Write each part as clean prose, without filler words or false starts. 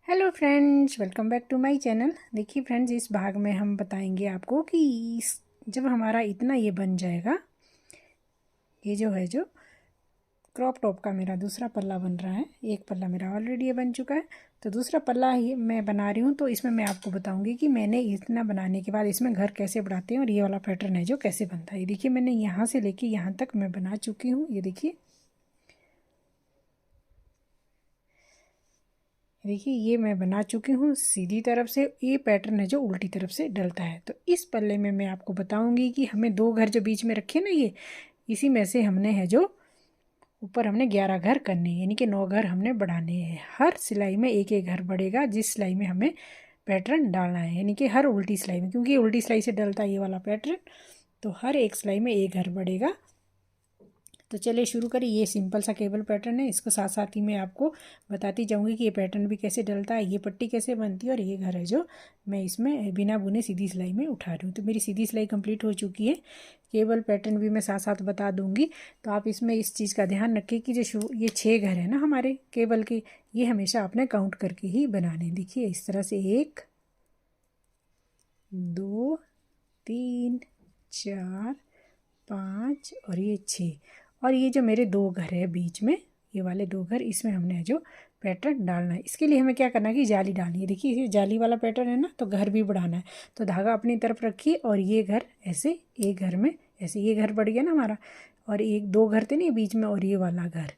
Hello friends, welcome back to my channel. देखिए friends, इस भाग में हम बताएंगे आपको कि जब हमारा इतना ये बन जाएगा, ये जो क्रॉप टॉप का मेरा दूसरा पल्ला बन रहा है। एक पल्ला मेरा ऑलरेडी ये बन चुका है, तो दूसरा पल्ला ये मैं बना रही हूँ। तो इसमें मैं आपको बताऊंगी कि मैंने इतना बनाने के बाद इसमें घर कैसे बढ़ाते हैं और ये वाला पैटर्न है जो कैसे बनता है। ये देखिए, मैंने यहाँ से लेके यहाँ तक मैं बना चुकी हूँ। ये देखिए देखिए ये मैं बना चुकी हूँ सीधी तरफ से। ये पैटर्न है जो उल्टी तरफ से डलता है। तो इस पल्ले में मैं आपको बताऊंगी कि हमें 2 घर जो बीच में रखे ना, ये इसी में से हमने है जो ऊपर हमने 11 घर करने हैं, यानी कि 9 घर हमने बढ़ाने हैं। हर सिलाई में एक एक घर बढ़ेगा जिस सिलाई में हमें पैटर्न डालना है, यानी कि हर उल्टी सिलाई में, क्योंकि उल्टी सिलाई से डलता है ये वाला पैटर्न। तो हर एक सिलाई में एक घर बढ़ेगा। तो चलिए शुरू करें। ये सिंपल सा केबल पैटर्न है। इसको साथ साथ ही मैं आपको बताती जाऊंगी कि ये पैटर्न भी कैसे डलता है, ये पट्टी कैसे बनती है और ये घर है जो मैं इसमें बिना बुने सीधी सिलाई में उठा रही हूँ। तो मेरी सीधी सिलाई कंप्लीट हो चुकी है। केबल पैटर्न भी मैं साथ साथ बता दूंगी। तो आप इसमें इस चीज़ का ध्यान रखिए कि जो ये 6 घर है ना हमारे केबल के, ये हमेशा आपने काउंट करके ही बनाने। देखिए इस तरह से 1 2 3 4 5 और ये 6। और ये जो मेरे 2 घर है बीच में, ये वाले 2 घर, इसमें हमने जो पैटर्न डालना है। इसके लिए हमें क्या करना है कि जाली डालनी है। देखिए ये जाली वाला पैटर्न है ना, तो घर भी बढ़ाना है। तो धागा अपनी तरफ रखिए और ये घर ऐसे, एक घर में ऐसे ये घर बढ़ गया ना हमारा। और 1 2 घर थे नहीं बीच में, और ये वाला घर।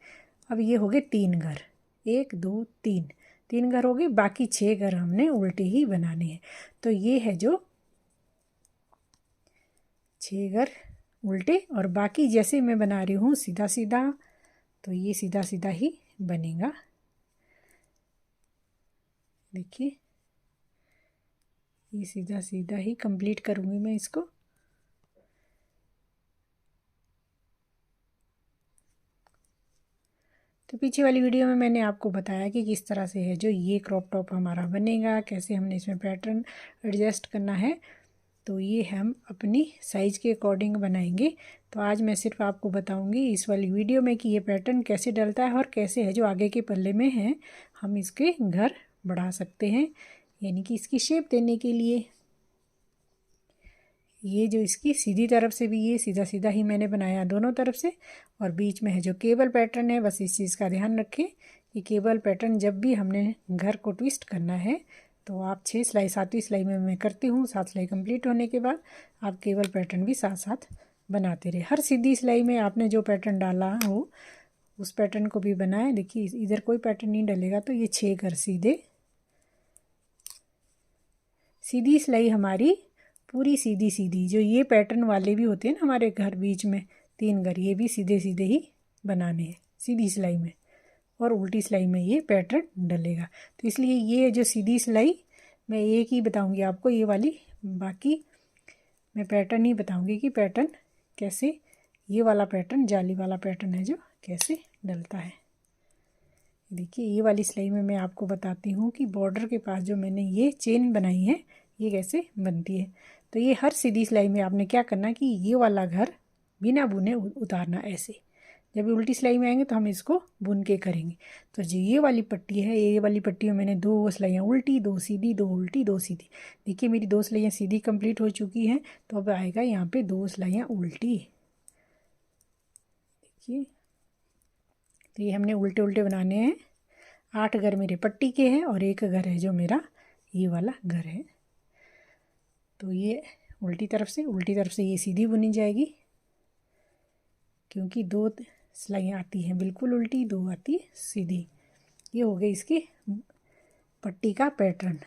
अब ये हो गए 3 घर, 1 2 3, 3 घर हो गए। बाकी 6 घर हमने उल्टे ही बनाने हैं। तो ये है जो 6 घर उल्टे, और बाकी जैसे मैं बना रही हूँ सीधा सीधा, तो ये सीधा सीधा ही बनेगा। देखिए ये सीधा सीधा ही कंप्लीट करूँगी मैं इसको। तो पीछे वाली वीडियो में मैंने आपको बताया कि किस तरह से है जो ये क्रॉप टॉप हमारा बनेगा, कैसे हमने इसमें पैटर्न एडजस्ट करना है। तो ये हम अपनी साइज़ के अकॉर्डिंग बनाएंगे। तो आज मैं सिर्फ आपको बताऊंगी इस वाली वीडियो में कि ये पैटर्न कैसे डलता है और कैसे है जो आगे के पल्ले में है हम इसके घर बढ़ा सकते हैं, यानी कि इसकी शेप देने के लिए। ये जो इसकी सीधी तरफ से भी ये सीधा सीधा ही मैंने बनाया दोनों तरफ से। और बीच में है जो केबल पैटर्न है, बस इस चीज़ का ध्यान रखें कि केबल पैटर्न जब भी हमने घर को ट्विस्ट करना है, तो आप 6 सिलाई 7वीं सिलाई में मैं करती हूँ। 7 सिलाई कंप्लीट होने के बाद आप केबल पैटर्न भी साथ साथ बनाते रहे। हर सीधी सिलाई में आपने जो पैटर्न डाला हो उस पैटर्न को भी बनाएं। देखिए इधर कोई पैटर्न नहीं डलेगा। तो ये 6 घर सीधे, सीधी सिलाई हमारी पूरी सीधी सीधी। जो ये पैटर्न वाले भी होते हैं ना हमारे घर बीच में 3 घर, ये भी सीधे सीधे ही बनाने हैं सीधी सिलाई में, और उल्टी सिलाई में ये पैटर्न डलेगा। तो इसलिए ये जो सीधी सिलाई मैं एक ही बताऊंगी आपको, ये वाली। बाकी मैं पैटर्न ही बताऊंगी कि पैटर्न कैसे, ये वाला पैटर्न जाली वाला पैटर्न है जो कैसे डलता है। देखिए ये वाली सिलाई में मैं आपको बताती हूँ कि बॉर्डर के पास जो मैंने ये चेन बनाई है ये कैसे बनती है। तो ये हर सीधी सिलाई में आपने क्या करना कि ये वाला घर बिना बुने उतारना ऐसे। जब ये उल्टी सिलाई में आएंगे तो हम इसको बुन के करेंगे। तो जो ये वाली पट्टी है, ये वाली पट्टी में मैंने 2 सिलाइयाँ उल्टी, 2 सीधी, 2 उल्टी, 2 सीधी। देखिए मेरी 2 सिलाइयाँ सीधी कंप्लीट हो चुकी हैं। तो अब आएगा यहाँ पे 2 सिलाइयाँ उल्टी। देखिए तो ये हमने उल्टे उल्टे बनाने हैं। 8 घर मेरे पट्टी के हैं और एक घर है जो मेरा ये वाला घर है। तो ये उल्टी तरफ से ये सीधी बुनी जाएगी, क्योंकि 2 सिलाइयाँ आती हैं बिल्कुल उल्टी, 2 आती सीधी। ये हो गई इसकी पट्टी का पैटर्न।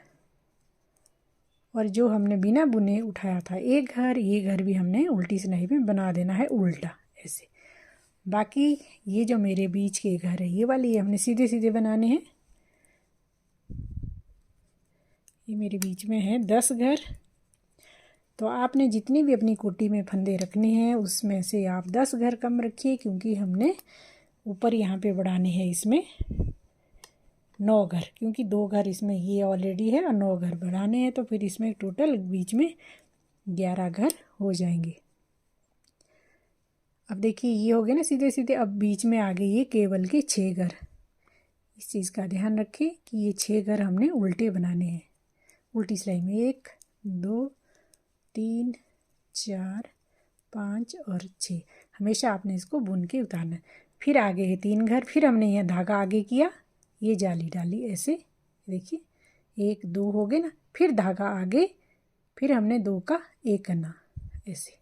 और जो हमने बिना बुने उठाया था एक घर, ये घर भी हमने उल्टी सिलाई में बना देना है उल्टा ऐसे। बाकी ये जो मेरे बीच के घर है ये वाले, ये हमने सीधे सीधे बनाने हैं। ये मेरे बीच में है 10 घर। तो आपने जितनी भी अपनी कोटी में फंदे रखने हैं उसमें से आप 10 घर कम रखिए, क्योंकि हमने ऊपर यहाँ पे बढ़ाने हैं इसमें 9 घर, क्योंकि 2 घर इसमें ये ऑलरेडी है और 9 घर बढ़ाने हैं। तो फिर इसमें टोटल बीच में 11 घर हो जाएंगे। अब देखिए ये हो गए ना सीधे सीधे। अब बीच में आ गई ये केवल के 6 घर। इस चीज़ का ध्यान रखें कि ये 6 घर हमने उल्टे बनाने हैं। उल्टी सिलाई में 1 2 3 4 5 और 6, हमेशा आपने इसको बुन के उतारना है। फिर आगे है 3 घर, फिर हमने यहाँ धागा आगे किया, ये जाली डाली ऐसे, देखिए 1 2 हो गए ना, फिर धागा आगे, फिर हमने 2 का 1 करना ऐसे।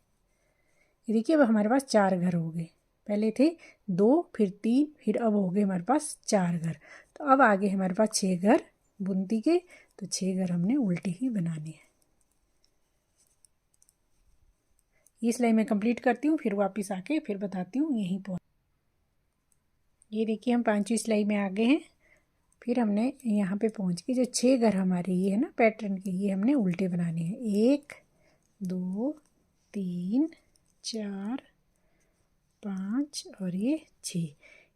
ये देखिए अब हमारे पास 4 घर हो गए, पहले थे 2 फिर 3 फिर अब हो गए हमारे पास 4 घर। तो अब आगे हमारे पास 6 घर बुनती के, तो 6 घर हमने उल्टे ही बनाने हैं। ये सिलाई मैं कंप्लीट करती हूँ, फिर वापस आके फिर बताती हूँ यहीं पर। ये देखिए हम 5वीं सिलाई में आ गए हैं। फिर हमने यहाँ पे पहुँच के जो 6 घर हमारे ये है ना पैटर्न के, ये हमने उल्टे बनाने हैं। 1 2 3 4 5 और ये 6।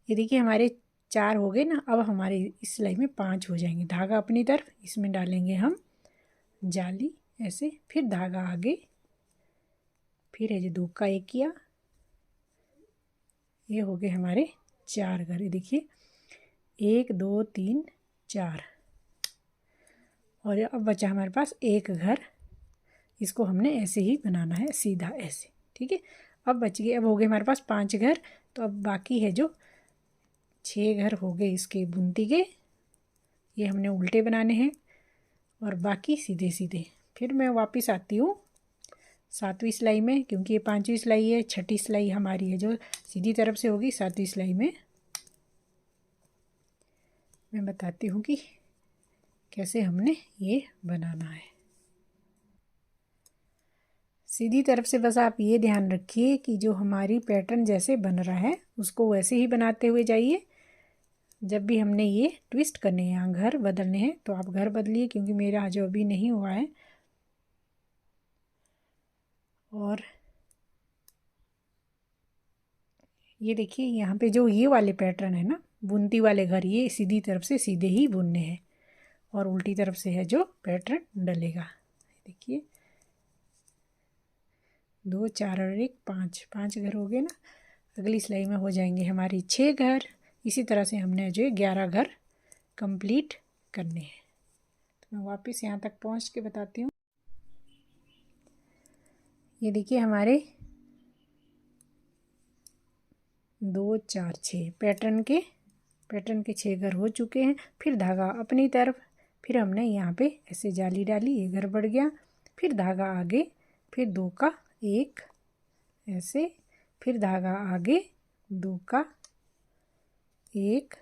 ये देखिए हमारे 4 हो गए ना। अब हमारे इस सिलाई में 5 हो जाएंगे। धागा अपनी तरफ, इसमें डालेंगे हम जाली ऐसे, फिर धागा आगे, फिर है जो 2 का 1 किया, ये हो गए हमारे 4 घर। ये देखिए 1 2 3 4 और अब बचा हमारे पास 1 घर। इसको हमने ऐसे ही बनाना है, सीधा ऐसे, ठीक है। अब बच गए, अब हो गए हमारे पास 5 घर। तो अब बाकी है जो 6 घर हो गए इसके बुनती के, ये हमने उल्टे बनाने हैं और बाकी सीधे सीधे। फिर मैं वापस आती हूँ 7वीं सिलाई में, क्योंकि ये 5वीं सिलाई है। 6ठी सिलाई हमारी है जो सीधी तरफ से होगी। 7वीं सिलाई में मैं बताती हूँ कि कैसे हमने ये बनाना है। सीधी तरफ से बस आप ये ध्यान रखिए कि जो हमारी पैटर्न जैसे बन रहा है उसको वैसे ही बनाते हुए जाइए। जब भी हमने ये ट्विस्ट करने हैं, यहाँ घर बदलने हैं, तो आप घर बदलिए, क्योंकि मेरा जो अभी नहीं हुआ है। और ये देखिए यहाँ पे जो ये वाले पैटर्न है ना, बुनती वाले घर, ये सीधी तरफ से सीधे ही बुनने हैं और उल्टी तरफ से है जो पैटर्न डलेगा। देखिए 2 4 और 1 5 घर हो गए ना। अगली सिलाई में हो जाएंगे हमारी 6 घर। इसी तरह से हमने जो 11 घर कंप्लीट करने हैं। तो मैं वापस यहाँ तक पहुँच के बताती हूँ। ये देखिए हमारे 2 4 6 पैटर्न के 6 घर हो चुके हैं। फिर धागा अपनी तरफ, फिर हमने यहाँ पे ऐसे जाली डाली, ये घर बढ़ गया, फिर धागा आगे, फिर 2 का 1 ऐसे, फिर धागा आगे 2 का 1,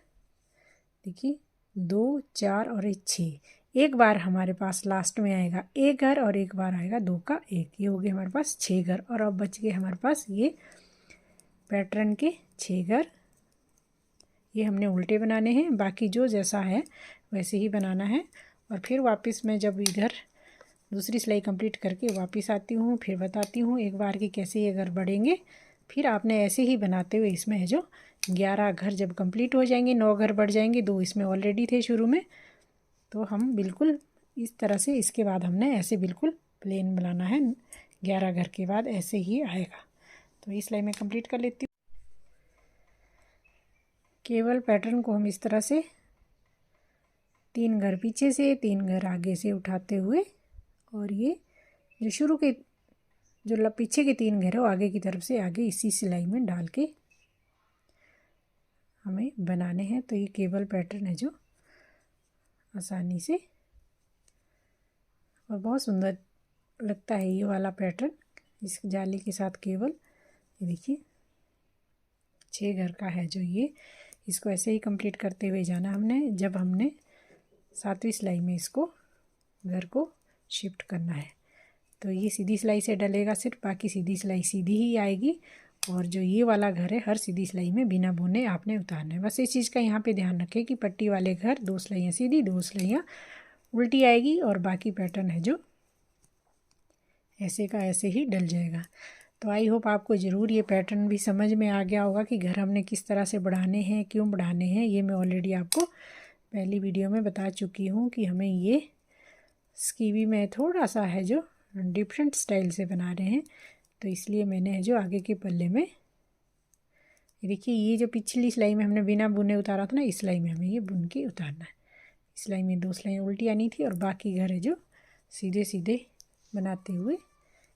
देखिए 2 4 और 6। एक बार हमारे पास लास्ट में आएगा 1 घर और एक बार आएगा 2 का 1। ये हो गए हमारे पास 6 घर। और अब बच गए हमारे पास ये पैटर्न के 6 घर। ये हमने उल्टे बनाने हैं, बाकी जो जैसा है वैसे ही बनाना है। और फिर वापस मैं जब इधर दूसरी सिलाई कंप्लीट करके वापस आती हूँ, फिर बताती हूँ एक बार कि कैसे ये घर बढ़ेंगे। फिर आपने ऐसे ही बनाते हुए इसमें है जो 11 घर जब कंप्लीट हो जाएंगे, 9 घर बढ़ जाएंगे, 2 इसमें ऑलरेडी थे शुरू में, तो हम बिल्कुल इस तरह से, इसके बाद हमने ऐसे बिल्कुल प्लेन बनाना है। 11 घर के बाद ऐसे ही आएगा। तो इस सिलाई में कंप्लीट कर लेती हूँ। केवल पैटर्न को हम इस तरह से 3 घर पीछे से 3 घर आगे से उठाते हुए, और ये जो शुरू के जो पीछे के 3 घर है वो आगे की तरफ से आगे इसी सिलाई में डाल के हमें बनाने हैं। तो ये केवल पैटर्न है जो आसानी से, और बहुत सुंदर लगता है ये वाला पैटर्न इस जाली के साथ केवल। ये देखिए 6 घर का है जो ये, इसको ऐसे ही कंप्लीट करते हुए जाना हमने। जब हमने 7वीं सिलाई में इसको घर को शिफ्ट करना है, तो ये सीधी सिलाई से डलेगा सिर्फ, बाकी सीधी सिलाई सीधी ही आएगी। और जो ये वाला घर है हर सीधी सिलाई में बिना बुने आपने उतारना है। बस इस चीज़ का यहाँ पे ध्यान रखें कि पट्टी वाले घर 2 सिलाइयाँ सीधी 2 सिलाइयाँ उल्टी आएगी, और बाकी पैटर्न है जो ऐसे का ऐसे ही डल जाएगा। तो आई होप आपको ज़रूर ये पैटर्न भी समझ में आ गया होगा कि घर हमने किस तरह से बढ़ाने हैं, क्यों बढ़ाने हैं। ये मैं ऑलरेडी आपको पहली वीडियो में बता चुकी हूँ कि हमें ये स्कीवी में थोड़ा सा है जो डिफरेंट स्टाइल से बना रहे हैं, तो इसलिए मैंने जो आगे के पल्ले में ये देखिए, ये जो पिछली सिलाई में हमने बिना बुने उतारा था ना, इस सिलाई में हमें ये बुन के उतारना है। इस सिलाई में 2 सिलाई उल्टी आनी थी और बाकी घर है जो सीधे सीधे बनाते हुए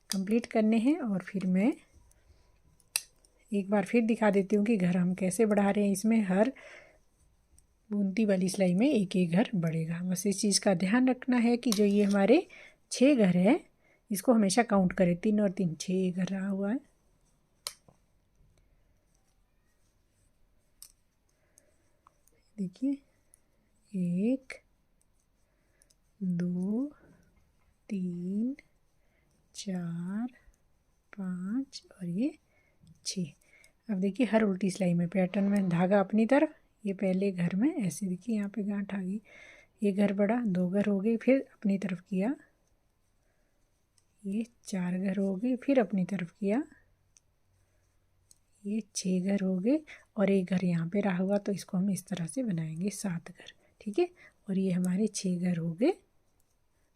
कंप्लीट करने हैं। और फिर मैं एक बार फिर दिखा देती हूँ कि घर हम कैसे बढ़ा रहे हैं। इसमें हर बुनती वाली सिलाई में एक एक घर बढ़ेगा। बस इस चीज़ का ध्यान रखना है कि जो ये हमारे 6 घर है, इसको हमेशा काउंट करें। 3 और 3 6 घर रहा हुआ है। देखिए, 1 2 3 4 5 और ये 6। अब देखिए, हर उल्टी सिलाई में पैटर्न में धागा अपनी तरफ, ये पहले घर में ऐसे देखिए यहाँ पे गांठ आ गई, ये घर बढ़ा, 2 घर हो गए, फिर अपनी तरफ किया, ये 4 घर हो गए, फिर अपनी तरफ किया, ये 6 घर हो गए और एक घर यहाँ पे रहा हुआ, तो इसको हम इस तरह से बनाएंगे 7 घर। ठीक है, और ये हमारे 6 घर हो गए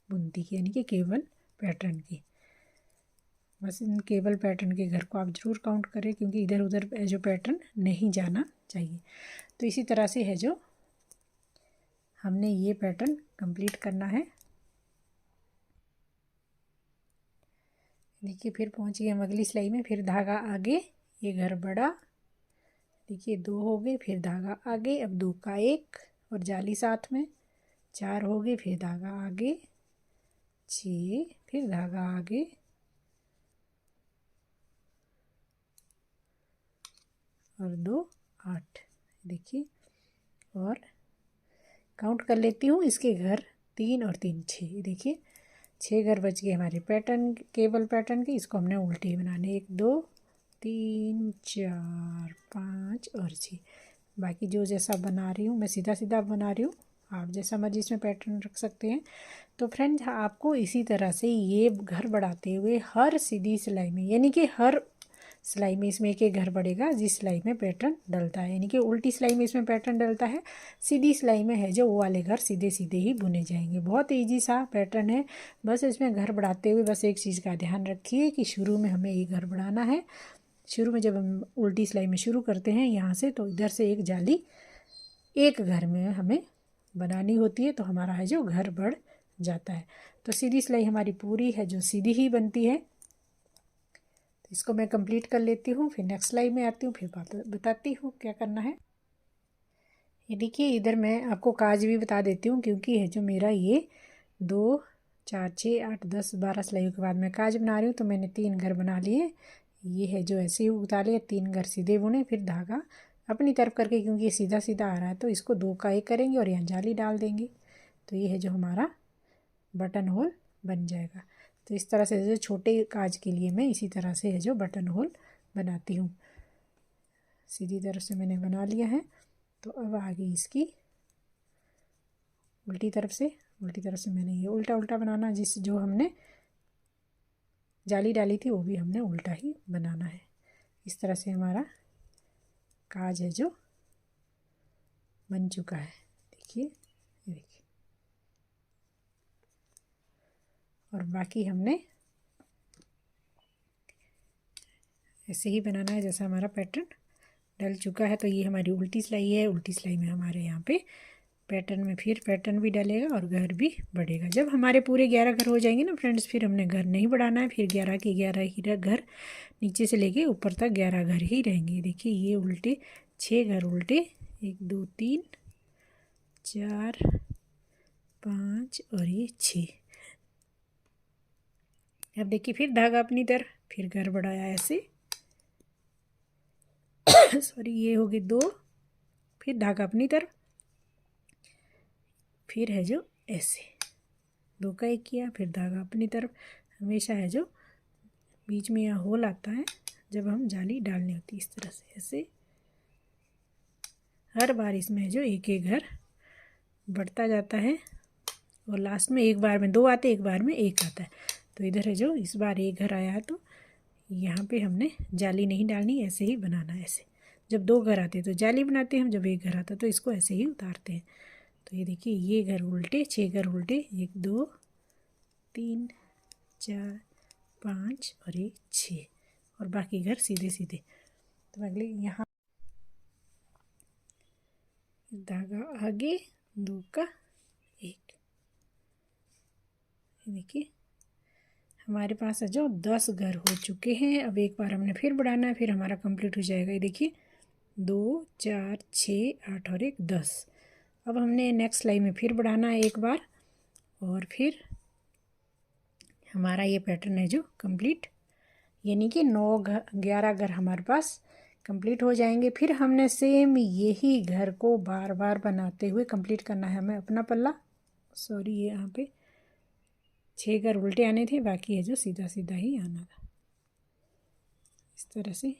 बुनती के, यानी कि केवल पैटर्न की। बस इन केवल पैटर्न के घर को आप ज़रूर काउंट करें, क्योंकि इधर उधर जो पैटर्न नहीं जाना चाहिए। तो इसी तरह से है जो हमने ये पैटर्न कंप्लीट करना है। देखिए, फिर पहुंच गए हम अगली सिलाई में, फिर धागा आगे, ये घर बढ़ा, देखिए 2 हो गए, फिर धागा आगे, अब 2 का 1 और जाली साथ में, 4 हो गए, फिर धागा आगे, 6, फिर धागा आगे और 2 8। देखिए, और काउंट कर लेती हूँ इसके घर, 3 और 3 6। देखिए 6 घर बच गए हमारे पैटर्न, केवल पैटर्न के। इसको हमने उल्टे बनाने, 1 2 3 4 5 और 6। बाकी जो जैसा बना रही हूँ मैं, सीधा सीधा बना रही हूँ, आप जैसा मर्जी इसमें पैटर्न रख सकते हैं। तो फ्रेंड्स, आपको इसी तरह से ये घर बढ़ाते हुए हर सीधी सिलाई में, यानी कि हर सिलाई में इसमें एक एक घर बढ़ेगा जिस सिलाई में पैटर्न डलता है, यानी कि उल्टी सिलाई में इसमें पैटर्न डलता है, सीधी सिलाई में है जो वो वाले घर सीधे सीधे ही बुने जाएंगे। बहुत इजी सा पैटर्न है। बस इसमें घर बढ़ाते हुए बस एक चीज़ का ध्यान रखिए कि शुरू में हमें एक घर बढ़ाना है। शुरू में जब हम उल्टी सिलाई में शुरू करते हैं यहाँ से, तो इधर से एक जाली एक घर में हमें बनानी होती है, तो हमारा है जो घर बढ़ जाता है। तो सीधी सिलाई हमारी पूरी है जो सीधी ही बनती है। तो इसको मैं कंप्लीट कर लेती हूँ, फिर नेक्स्ट सिलाई में आती हूँ, फिर बताती हूँ क्या करना है। ये देखिए, इधर मैं आपको काज भी बता देती हूँ, क्योंकि है जो मेरा ये 2 4 6 8 10 12 सिलाइयों के बाद मैं काज बना रही हूँ, तो मैंने 3 घर बना लिए। ये है जो ऐसे ही उतारे, 3 घर सीधे बुने, फिर धागा अपनी तरफ करके, क्योंकि ये सीधा सीधा आ रहा है तो इसको 2 का 1 करेंगे और यहाँ जाली डाल देंगे। तो ये है जो हमारा बटन होल बन जाएगा। तो इस तरह से जो छोटे काज के लिए मैं इसी तरह से है जो बटन होल बनाती हूँ। सीधी तरफ से मैंने बना लिया है। तो अब आगे इसकी उल्टी तरफ से मैंने ये उल्टा उल्टा बनाना, जिस जो हमने जाली डाली थी वो भी हमने उल्टा ही बनाना है। इस तरह से हमारा काज है जो बन चुका है। देखिए, ये देखिए, और बाकी हमने ऐसे ही बनाना है जैसा हमारा पैटर्न डल चुका है। तो ये हमारी उल्टी सिलाई है। उल्टी सिलाई में हमारे यहाँ पे पैटर्न में फिर पैटर्न भी डलेगा और घर भी बढ़ेगा। जब हमारे पूरे 11 घर हो जाएंगे ना फ्रेंड्स, फिर हमने घर नहीं बढ़ाना है, फिर 11 के 11 ही घर, नीचे से लेके ऊपर तक 11 घर ही रहेंगे। देखिए, ये उल्टे 6 घर उल्टे, 1 2 3 4 5 और ये 6। अब देखिए, फिर धागा अपनी तरफ, फिर घर बढ़ाया ऐसे सॉरी, ये हो गए 2, फिर धागा अपनी तरफ, फिर है जो ऐसे 2 का 1 किया, फिर धागा अपनी तरफ। हमेशा है जो बीच में यहाँ होल आता है जब हम जाली डालनी होती है, इस तरह से ऐसे हर बार इसमें जो एक एक घर बढ़ता जाता है और लास्ट में एक बार में 2 आते, एक बार में 1 आता है। तो इधर है जो इस बार 1 घर आया है, तो यहाँ पे हमने जाली नहीं डालनी, ऐसे ही बनाना है। ऐसे जब 2 घर आते हैं तो जाली बनाते हैं हम, जब 1 घर आता है तो इसको ऐसे ही उतारते हैं। तो ये देखिए, ये घर उल्टे 6 घर उल्टे, 1 2 3 4 5 और ये 6, और बाकी घर सीधे सीधे। तो अगले यहाँ धागा आगे, 2 का 1। देखिए हमारे पास है जो 10 घर हो चुके हैं। अब एक बार हमने फिर बढ़ाना है, फिर हमारा कंप्लीट हो जाएगा। ये देखिए 2 4 6 8 और 1 10। अब हमने नेक्स्ट लाइन में फिर बढ़ाना है एक बार, और फिर हमारा ये पैटर्न है जो कंप्लीट, यानी कि 9 घर 11 घर हमारे पास कंप्लीट हो जाएंगे। फिर हमने सेम यही घर को बार बार बनाते हुए कंप्लीट करना है हमें अपना पल्ला। सॉरी, ये यहाँ पे 6 घर उल्टे आने थे, बाकी है जो सीधा सीधा ही आना था। इस तरह से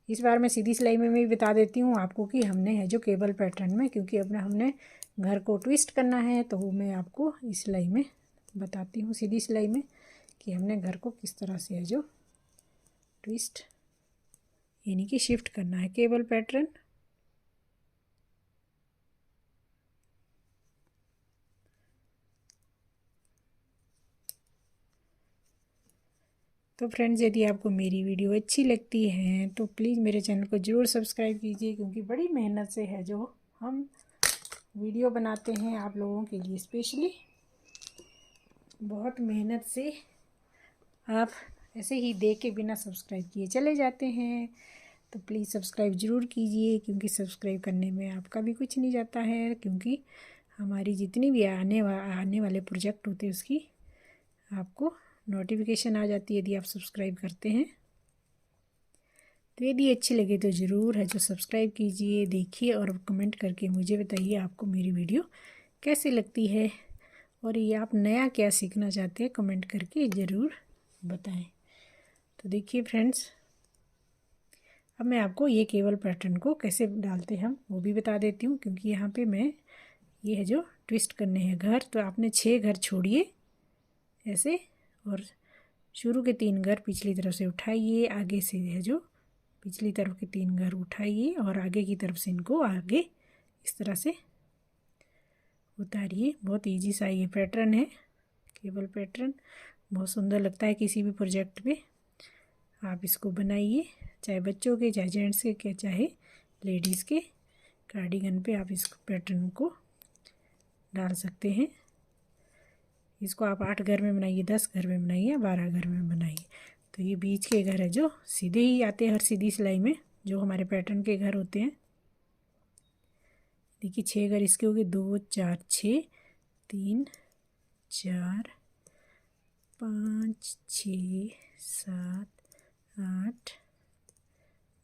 इस बार मैं सीधी सिलाई में भी बता देती हूँ आपको कि हमने है जो केबल पैटर्न में, क्योंकि अपना हमने घर को ट्विस्ट करना है, तो वो मैं आपको इस सिलाई में बताती हूँ, सीधी सिलाई में, कि हमने घर को किस तरह से है जो ट्विस्ट यानी कि शिफ्ट करना है केबल पैटर्न। तो फ्रेंड्स, यदि आपको मेरी वीडियो अच्छी लगती है तो प्लीज़ मेरे चैनल को ज़रूर सब्सक्राइब कीजिए, क्योंकि बड़ी मेहनत से है जो हम वीडियो बनाते हैं आप लोगों के लिए स्पेशली। बहुत मेहनत से आप ऐसे ही देख के बिना सब्सक्राइब किए चले जाते हैं, तो प्लीज़ सब्सक्राइब ज़रूर कीजिए, क्योंकि सब्सक्राइब करने में आपका भी कुछ नहीं जाता है, क्योंकि हमारी जितनी भी आने वाले प्रोजेक्ट होते हैं उसकी आपको नोटिफिकेशन आ जाती है यदि आप सब्सक्राइब करते हैं। तो यदि अच्छी लगे तो ज़रूर है जो सब्सक्राइब कीजिए, देखिए और कमेंट करके मुझे बताइए आपको मेरी वीडियो कैसी लगती है, और ये आप नया क्या सीखना चाहते हैं कमेंट करके ज़रूर बताएं। तो देखिए फ्रेंड्स, अब मैं आपको ये केबल पैटर्न को कैसे डालते हैं हम वो भी बता देती हूँ, क्योंकि यहाँ पे मैं ये है जो ट्विस्ट करने हैं घर, तो आपने 6 घर छोड़िए ऐसे, और शुरू के 3 घर पिछली तरफ से उठाइए, आगे से है जो पिछली तरफ के 3 घर उठाइए और आगे की तरफ से इनको आगे इस तरह से उतारिए। बहुत इजी सा ये पैटर्न है, केबल पैटर्न बहुत सुंदर लगता है किसी भी प्रोजेक्ट पे। आप इसको बनाइए, चाहे बच्चों के, चाहे जेंट्स के, चाहे लेडीज़ के कार्डिगन पे आप इस पैटर्न को डाल सकते हैं। इसको आप 8 घर में बनाइए, 10 घर में बनाइए, 12 घर में बनाइए। तो ये बीच के घर है जो सीधे ही आते हैं हर सीधी सिलाई में, जो हमारे पैटर्न के घर होते हैं। देखिए 6 घर इसके हो गए, 2 4 6, 3 4 5 6 7 8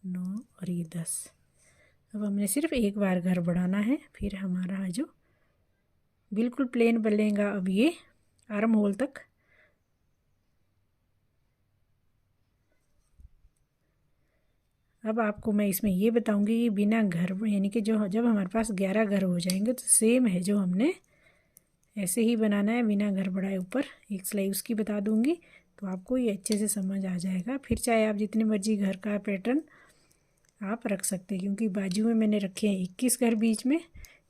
9 और ये 10। अब हमने सिर्फ एक बार घर बढ़ाना है, फिर हमारा है जो बिल्कुल प्लेन बनेगा अब ये आर्म होल तक। अब आपको मैं इसमें ये बताऊंगी कि बिना घर, यानी कि जो जब हमारे पास 11 घर हो जाएंगे तो सेम है जो हमने ऐसे ही बनाना है बिना घर बढ़ाए। ऊपर एक सिलाई उसकी बता दूंगी, तो आपको ये अच्छे से समझ आ जाएगा। फिर चाहे आप जितने मर्जी घर का पैटर्न आप रख सकते हैं, क्योंकि बाजू में मैंने रखे हैं 21 घर बीच में,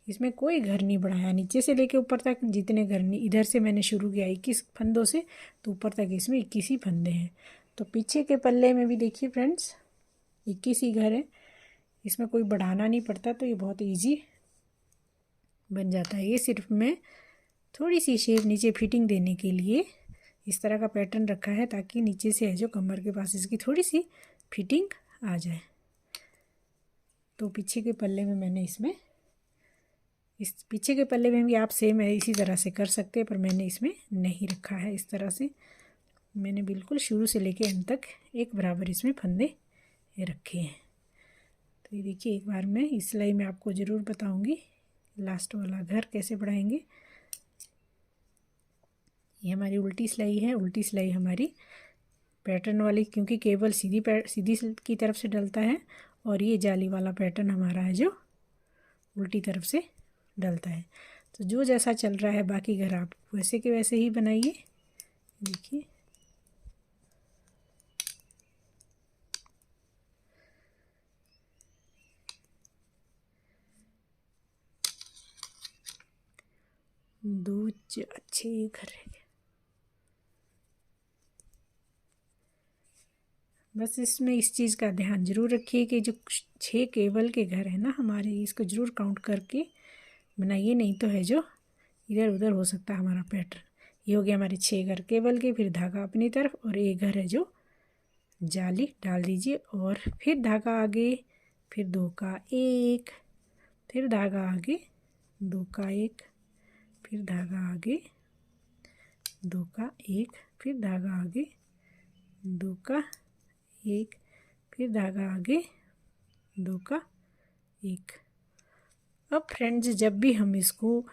इसमें कोई घर नहीं बढ़ाया, नीचे से लेके ऊपर तक जितने घर नहीं, इधर से मैंने शुरू किया 21 फंदों से, तो ऊपर तक इसमें 21 ही फंदे हैं। तो पीछे के पल्ले में भी देखिए फ्रेंड्स 21 ही घर है, इसमें कोई बढ़ाना नहीं पड़ता, तो ये बहुत ईजी बन जाता है। ये सिर्फ मैं थोड़ी सी शेप नीचे फिटिंग देने के लिए इस तरह का पैटर्न रखा है, ताकि नीचे से है जो कमर के पास इसकी थोड़ी सी फिटिंग आ जाए। तो पीछे के पल्ले में मैंने इसमें इस पीछे के पल्ले में भी आप सेम है इसी तरह से कर सकते हैं, पर मैंने इसमें नहीं रखा है इस तरह से। मैंने बिल्कुल शुरू से लेके अंत तक एक बराबर इसमें फंदे रखे हैं। तो ये देखिए, एक बार मैं इस सिलाई में आपको ज़रूर बताऊंगी लास्ट वाला घर कैसे बढ़ाएंगे। ये हमारी उल्टी सिलाई है, उल्टी सिलाई हमारी पैटर्न वाली, क्योंकि केवल सीधी की तरफ से डलता है, और ये जाली वाला पैटर्न हमारा है जो उल्टी तरफ से डलता है। तो जो जैसा चल रहा है बाकी घर आप वैसे के वैसे ही बनाइए। देखिए दो अच्छे घर है। बस इसमें इस चीज़ का ध्यान ज़रूर रखिए कि जो 6 केबल के घर है ना हमारे, इसको ज़रूर काउंट करके बनाइए, नहीं तो है जो इधर उधर हो सकता है हमारा पैटर्न। ये हो गया हमारे 6 घर केबल के। फिर धागा अपनी तरफ और एक घर है जो जाली डाल दीजिए और फिर धागा आगे, फिर 2 का 1, फिर धागा आगे 2 का 1, फिर धागा आगे 2 का 1, फिर धागा आगे 2 का 1, फिर धागा आगे 2 का 1। अब फ्रेंड्स जब भी हम इसको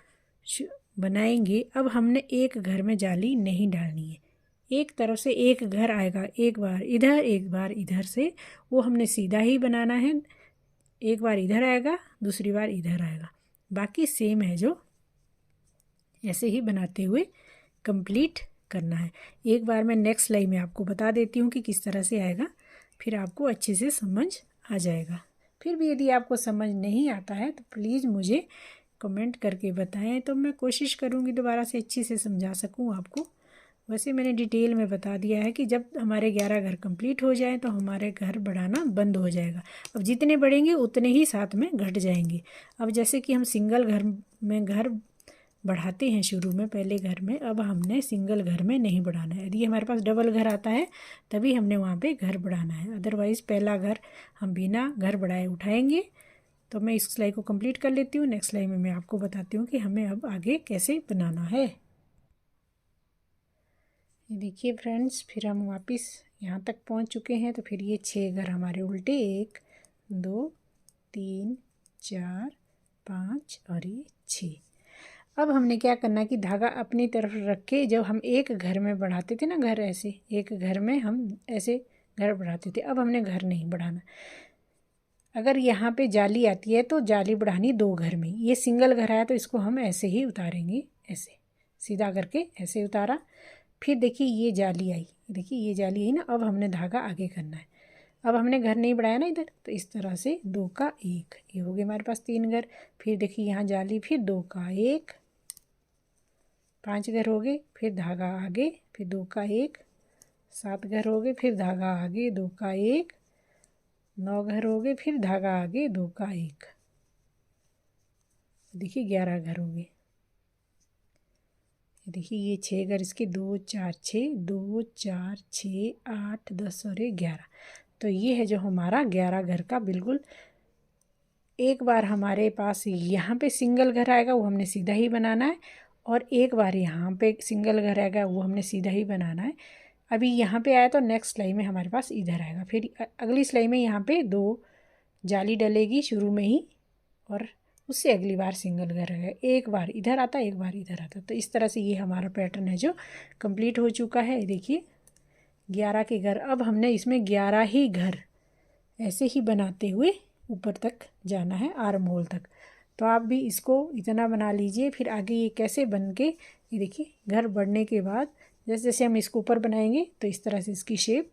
बनाएंगे, अब हमने एक घर में जाली नहीं डालनी है, एक तरफ से एक घर आएगा, एक बार इधर एक बार इधर से, वो हमने सीधा ही बनाना है। एक बार इधर आएगा, दूसरी बार इधर आएगा, बाकी सेम है जो ऐसे ही बनाते हुए कंप्लीट करना है। एक बार मैं नेक्स्ट सिलाई में आपको बता देती हूँ कि किस तरह से आएगा, फिर आपको अच्छे से समझ आ जाएगा। फिर भी यदि आपको समझ नहीं आता है तो प्लीज़ मुझे कमेंट करके बताएं, तो मैं कोशिश करूँगी दोबारा से अच्छी से समझा सकूँ आपको। वैसे मैंने डिटेल में बता दिया है कि जब हमारे 11 घर कंप्लीट हो जाए तो हमारे घर बढ़ाना बंद हो जाएगा। अब जितने बढ़ेंगे उतने ही साथ में घट जाएंगे। अब जैसे कि हम सिंगल घर में घर बढ़ाते हैं शुरू में पहले घर में, अब हमने सिंगल घर में नहीं बढ़ाना है। यदि हमारे पास डबल घर आता है तभी हमने वहाँ पे घर बढ़ाना है, अदरवाइज़ पहला घर हम बिना घर बढ़ाए उठाएंगे। तो मैं इस सिलाई को कंप्लीट कर लेती हूँ, नेक्स्ट सिलाई में मैं आपको बताती हूँ कि हमें अब आगे कैसे बनाना है। देखिए फ्रेंड्स, फिर हम वापस यहाँ तक पहुँच चुके हैं। तो फिर ये 6 घर हमारे उल्टे, 1 2 3 4 5 और ये 6। अब हमने क्या करना कि धागा अपनी तरफ रख के, जब हम एक घर में बढ़ाते थे ना, घर ऐसे एक घर में हम ऐसे घर बढ़ाते थे, अब हमने घर नहीं बढ़ाना। अगर यहाँ पे जाली आती है तो जाली बढ़ानी 2 घर में। ये सिंगल घर आया तो इसको हम ऐसे ही उतारेंगे, ऐसे सीधा करके ऐसे उतारा। फिर देखिए ये जाली आई, देखिए ये जाली आई ना, अब हमने धागा आगे करना है। अब हमने घर नहीं बढ़ाया ना इधर, तो इस तरह से 2 का 1, ये हो गए हमारे पास 3 घर। फिर देखिए यहाँ जाली, फिर 2 का 1, 5 घर हो गए। फिर धागा आगे, फिर 2 का 1, 7 घर हो गए। फिर धागा आगे 2 का 1, 9 घर हो गए। फिर धागा आगे 2 का 1, देखिए 11 घर हो गए। देखिए ये 6 घर, इसके 2 4 6, 2 4 6 8 10 और 11। तो ये है जो हमारा 11 घर का बिल्कुल। एक बार हमारे पास यहाँ पे सिंगल घर आएगा, वो हमने सीधा ही बनाना है, और एक बार यहाँ पे सिंगल घर आएगा, वो हमने सीधा ही बनाना है। अभी यहाँ पे आया तो नेक्स्ट सिलाई में हमारे पास इधर आएगा। फिर अगली सिलाई में यहाँ पे 2 जाली डलेगी शुरू में ही, और उससे अगली बार सिंगल घर आएगा। एक बार इधर आता, एक बार इधर आता। तो इस तरह से ये हमारा पैटर्न है जो कंप्लीट हो चुका है। देखिए 11 के घर, अब हमने इसमें 11 ही घर ऐसे ही बनाते हुए ऊपर तक जाना है, आर्म होल तक। तो आप भी इसको इतना बना लीजिए। फिर आगे ये कैसे बन के, ये देखिए घर बढ़ने के बाद जैसे जैसे हम इसको ऊपर बनाएंगे तो इस तरह से इसकी शेप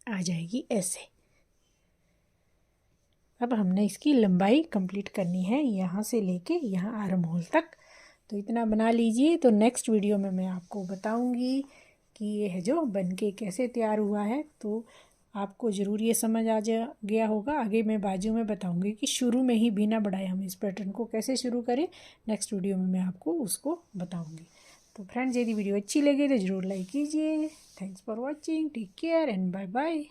आ जाएगी ऐसे। अब हमने इसकी लंबाई कंप्लीट करनी है, यहाँ से लेके यहाँ आर्म होल तक। तो इतना बना लीजिए। तो नेक्स्ट वीडियो में मैं आपको बताऊंगी कि ये है जो बनके कैसे तैयार हुआ है। तो आपको ज़रूर ये समझ आ जा गया होगा। आगे मैं बाजू में बताऊंगी कि शुरू में ही बिना बढ़ाए हम इस पैटर्न को कैसे शुरू करें। नेक्स्ट वीडियो में मैं आपको उसको बताऊंगी। तो फ्रेंड्स, यदि वीडियो अच्छी लगे तो ज़रूर लाइक कीजिए। Thanks for watching, take care and bye bye.